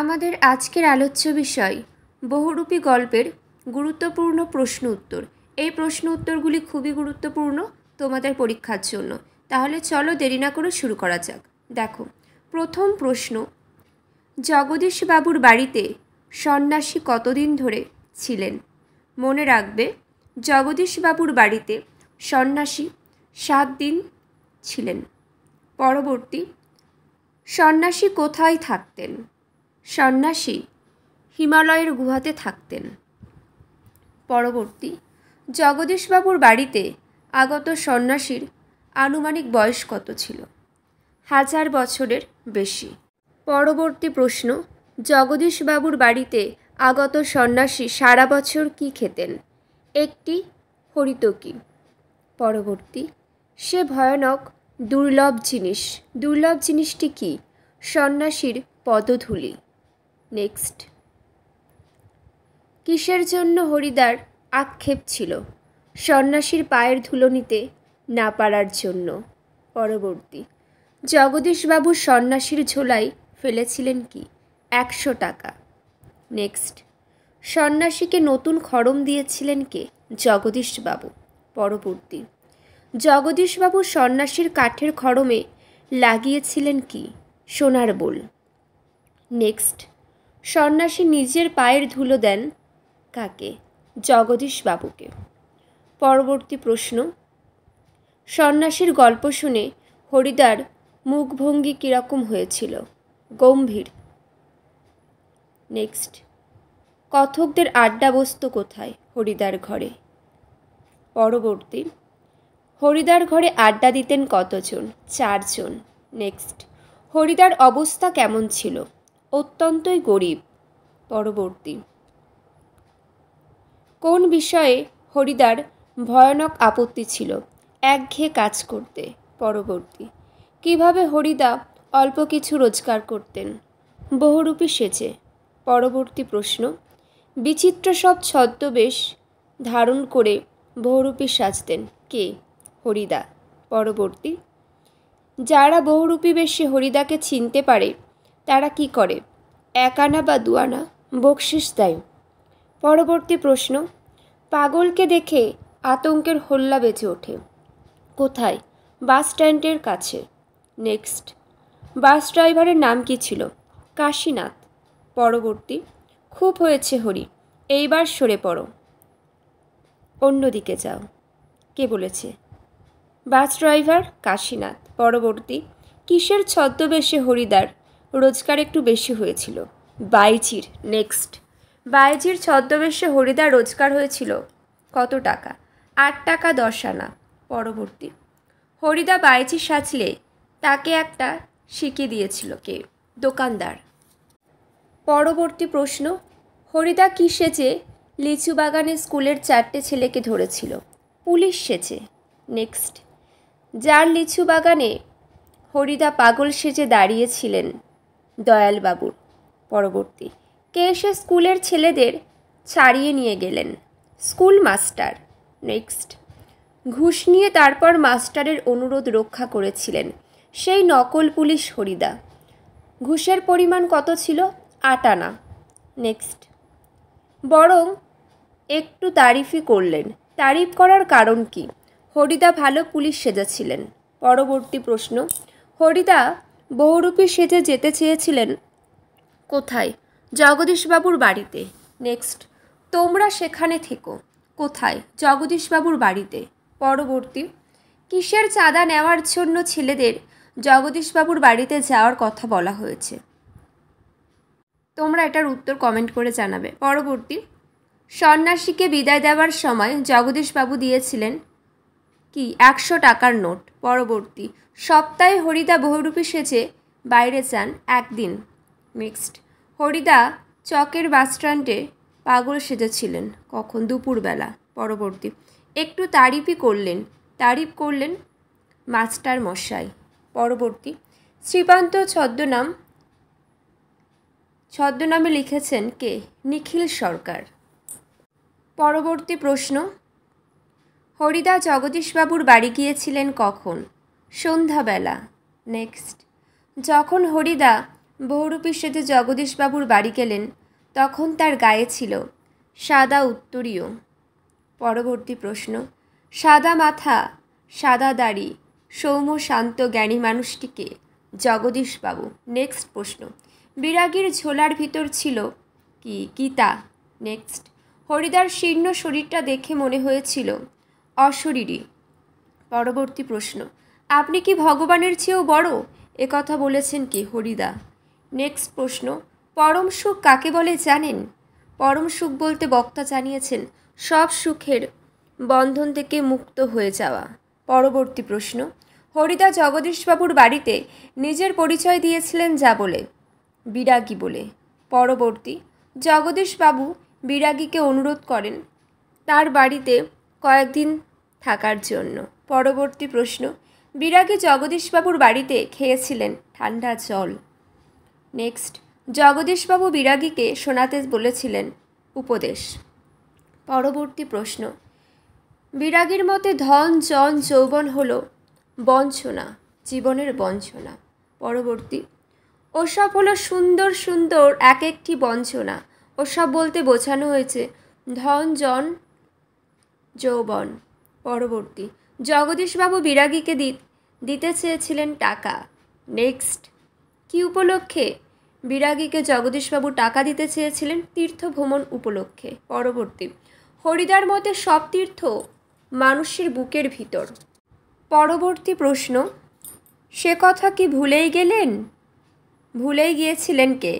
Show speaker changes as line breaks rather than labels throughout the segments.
আমাদের আজকের আলোচ্য বিষয় বহুরূপী গল্পের গুরুত্বপূর্ণ প্রশ্ন উত্তর। এই প্রশ্ন উত্তরগুলি খুবই গুরুত্বপূর্ণ তোমাদের পরীক্ষার জন্য। তাহলে চলো দেরি না করে শুরু করা যাক। দেখো, প্রথম প্রশ্ন, জগদীশবাবুর বাড়িতে সন্ন্যাসী কতদিন ধরে ছিলেন? মনে রাখবে, জগদীশবাবুর বাড়িতে সন্ন্যাসী 7 দিন ছিলেন। পরবর্তী, সন্ন্যাসী কোথায় থাকতেন? সন্ন্যাসী হিমালয়ের গুহাতে থাকতেন। পরবর্তী, জগদীশবাবুর বাড়িতে আগত সন্ন্যাসীর আনুমানিক বয়স কত ছিল? 1000 বছরের বেশি। পরবর্তী প্রশ্ন, জগদীশবাবুর বাড়িতে আগত সন্ন্যাসী সারা বছর কি খেতেন? একটি হরিতকি। পরবর্তী, সে ভয়ানক দুর্লভ জিনিস। দুর্লভ জিনিসটি কি? সন্ন্যাসীর পদধূলি। নেক্সট, কিসের জন্য হরিদার আক্ষেপ ছিল? সন্ন্যাসীর পায়ের ধুলো নিতে না পারার জন্য। পরবর্তী, জগদীশবাবু সন্ন্যাসীর ঝোলায় ফেলেছিলেন কি? 100 টাকা। নেক্সট, সন্ন্যাসীকে নতুন খড়ম দিয়েছিলেন কে? জগদীশবাবু। পরবর্তী, জগদীশবাবু সন্ন্যাসীর কাঠের খড়মে লাগিয়েছিলেন কি? সোনার বোল। নেক্সট, সন্ন্যাসী নিজের পায়ের ধুলো দেন কাকে? জগদীশবাবুকে। পরবর্তী প্রশ্ন, সন্ন্যাসীর গল্প শুনে হরিদার মুখভঙ্গি কীরকম হয়েছিল? গম্ভীর। নেক্সট, কথকদের আড্ডা বসত কোথায়? হরিদার ঘরে। পরবর্তী, হরিদার ঘরে আড্ডা দিতেন কতজন? 4 জন। নেক্সট, হরিদার অবস্থা কেমন ছিল? অত্যন্তই গরিব। পরবর্তী, কোন বিষয়ে হরিদার ভয়ানক আপত্তি ছিল? একঘেয়ে কাজ করতে। পরবর্তী, কিভাবে হরিদা অল্প কিছু রোজগার করতেন? বহুরূপী সেজে। পরবর্তী প্রশ্ন, বিচিত্র সব ছদ্মবেশ ধারণ করে বহুরূপী সাজতেন কে? হরিদা। পরবর্তী, যারা বহুরূপী বেশে হরিদাকে চিনতে পারে তারা কি করে? 1 আনা বা 2 আনা বকশিস দেয়। পরবর্তী প্রশ্ন, পাগলকে দেখে আতঙ্কের হল্লা বেজে ওঠে কোথায়? বাস স্ট্যান্ডের কাছে। নেক্সট, বাস ড্রাইভারের নাম কি ছিল? কাশীনাথ। পরবর্তী, খুব হয়েছে হরি, এইবার সরে পড়ো, অন্যদিকে যাও। কে বলেছে? Bus driver Kashinath. পরবর্তী, কিসের ছদ্মবেশে হরিদার রোজগার একটু বেশি হয়েছিল? বাইজির। নেক্সট, বাইজির ছদ্মবেশে হরিদার রোজগার হয়েছিল কত টাকা? 8 টাকা 10 আনা। পরবর্তী, হরিদা বাইজি সাজলে তাকে একটা শিখিয়ে দিয়েছিল কে? দোকানদার। পরবর্তী প্রশ্ন, হরিদা কি সেজে লিচু বাগানে স্কুলের 4টে ছেলেকে ধরেছিল? পুলিশ সেজে। নেক্সট, যার লিচু বাগানে হরিদা পাগল সেজে দাঁড়িয়েছিলেন? দয়ালবাবুর। পরবর্তী, কে এসে স্কুলের ছেলেদের ছাড়িয়ে নিয়ে গেলেন? School master. নেক্সট, ঘুষ নিয়ে তারপর মাস্টারের অনুরোধ রক্ষা করেছিলেন সেই নকল পুলিশ হরিদা। ঘুষের পরিমাণ কত ছিল? 8 আনা। নেক্সট, বরং একটু তারিফই করলেন, তারিফ করার কারণ কি? হরিদা ভালো পুলিশ সেজেছিলেন। পরবর্তী প্রশ্ন, হরিদা বহুরূপী সেজে যেতে চেয়েছিলেন কোথায়? জগদীশবাবুর বাড়িতে। নেক্সট, তোমরা সেখানে থেকো কোথায়? জগদীশবাবুর বাড়িতে। পরবর্তী, কিসের চাঁদা নেওয়ার জন্য ছেলেদের জগদীশবাবুর বাড়িতে যাওয়ার কথা বলা হয়েছে? তোমরা এটার উত্তর কমেন্ট করে জানাবে। পরবর্তী, সন্ন্যাসীকে বিদায় দেওয়ার সময় জগদীশবাবু দিয়েছিলেন কি? 100 টাকার নোট। পরবর্তী, সপ্তাহে হরিদা বহুরূপী সেজে বাইরে যান একদিন। নেক্সট, হরিদা চকের বাসস্ট্যান্ডে পাগল সেজেছিলেন কখন? দুপুরবেলা। পরবর্তী, একটু তারিফই করলেন, তারিফ করলেন মাস্টার মশাই। পরবর্তী, শ্রীকান্ত ছদ্মনামে লিখেছেন কে? নিখিল সরকার। পরবর্তী প্রশ্ন, হরিদা জগদীশবাবুর বাড়ি গিয়েছিলেন কখন? সন্ধ্যাবেলা। নেক্সট, যখন হরিদা বহুরূপী সেজে জগদীশবাবুর বাড়ি গেলেন। তখন তার গায়ে ছিল সাদা উত্তরীয়। পরবর্তী প্রশ্ন, সাদা মাথা, সাদা দাড়ি, সৌম্য শান্ত জ্ঞানী মানুষটিকে জগদীশবাবু। নেক্সট প্রশ্ন, বিরাগীর ঝোলার ভিতর ছিল কি গীতা। নেক্সট, হরিদার শীর্ণ শরীরটা দেখে মনে হয়েছিল অশরীরী। পরবর্তী প্রশ্ন, আপনি কি ভগবানের চেয়েও বড় এ কথা বলেছেন কি হরিদা। নেক্সট প্রশ্ন, পরম সুখ কাকে বলে জানেন। পরম সুখ বলতে বক্তা জানিয়েছেন সব সুখের বন্ধন থেকে মুক্ত হয়ে যাওয়া। পরবর্তী প্রশ্ন, হরিদা জগদীশবাবুর বাড়িতে নিজের পরিচয় দিয়েছিলেন যা বলে, বিরাগী বলে। পরবর্তী, জগদীশবাবু বিরাগীকে অনুরোধ করেন তার বাড়িতে কয়েকদিন থাকার জন্য। পরবর্তী প্রশ্ন, বিরাগী জগদীশবাবুর বাড়িতে খেয়েছিলেন ঠান্ডা জল। নেক্সট, জগদীশবাবু বিরাগীকে শোনাতে বলেছিলেন উপদেশ। পরবর্তী প্রশ্ন, বিরাগীর মতে ধন জন যৌবন হল বঞ্চনা, জীবনের বঞ্চনা। পরবর্তী, ওসব হলো সুন্দর সুন্দর এক একটি বঞ্চনা। ওসব বলতে বোঝানো হয়েছে ধন জন যৌবন। পরবর্তী, জগদীশবাবু বিরাগীকে দিতে চেয়েছিলেন টাকা। নেক্সট, কি উপলক্ষে বিরাগীকে জগদীশবাবু টাকা দিতে চেয়েছিলেন, তীর্থ ভ্রমণ উপলক্ষে। পরবর্তী, হরিদার মতে সব তীর্থ মানুষের বুকের ভিতর। পরবর্তী প্রশ্ন, সে কথা কি ভুলেই গেলেন। ভুলেই গিয়েছিলেন কে।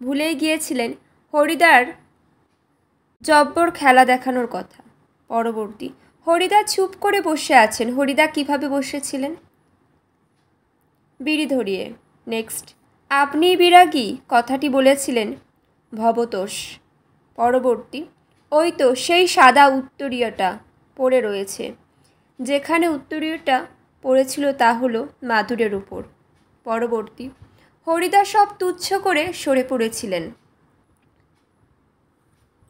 ভুলেই গিয়েছিলেন হরিদার জব্বর খেলা দেখানোর কথা। পরবর্তী, হরিদা চুপ করে বসে আছেন, হরিদা কিভাবে বসেছিলেন, বিড়ি ধরিয়ে। নেক্সট, আপনি বিরাগী কথাটি বলেছিলেন ভবতোষ। পরবর্তী, ওই তো সেই সাদা উত্তরীয়টা পড়ে রয়েছে, যেখানে উত্তরীয়টা পড়েছিল তা হলো মাদুরের উপর। পরবর্তী, হরিদা সব তুচ্ছ করে সরে পড়েছিলেন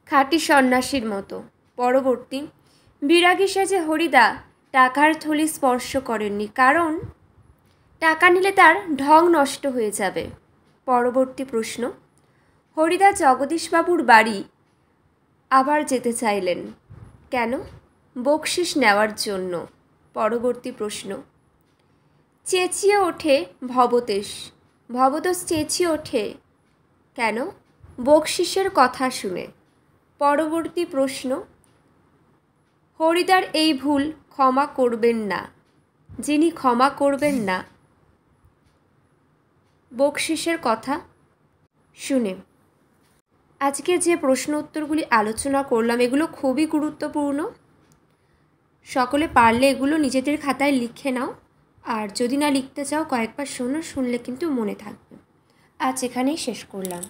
খাঁটি সন্ন্যাসীর মতো। পরবর্তী, বিরাগী সেজে হরিদা টাকার থলি স্পর্শ করেননি, কারণ টাকা নিলে তার ঢং নষ্ট হয়ে যাবে। পরবর্তী প্রশ্ন, হরিদা জগদীশবাবুর বাড়ি আবার যেতে চাইলেন কেন, বকশিস নেওয়ার জন্য। পরবর্তী প্রশ্ন, চেঁচিয়ে ওঠে ভবতোষ। ভবতোষ চেঁচিয়ে ওঠে কেন, বকশিসের কথা শুনে। পরবর্তী প্রশ্ন, হরিদার এই ভুল ক্ষমা করবেন না, যিনি ক্ষমা করবেন না বকশিসের কথা শুনে। আজকে যে প্রশ্ন উত্তরগুলি আলোচনা করলাম এগুলো খুবই গুরুত্বপূর্ণ। সকলে পারলে এগুলো নিজেদের খাতায় লিখে নাও, আর যদি না লিখতে চাও কয়েকবার শোনো, শুনলে কিন্তু মনে থাকবে। আজ এখানেই শেষ করলাম।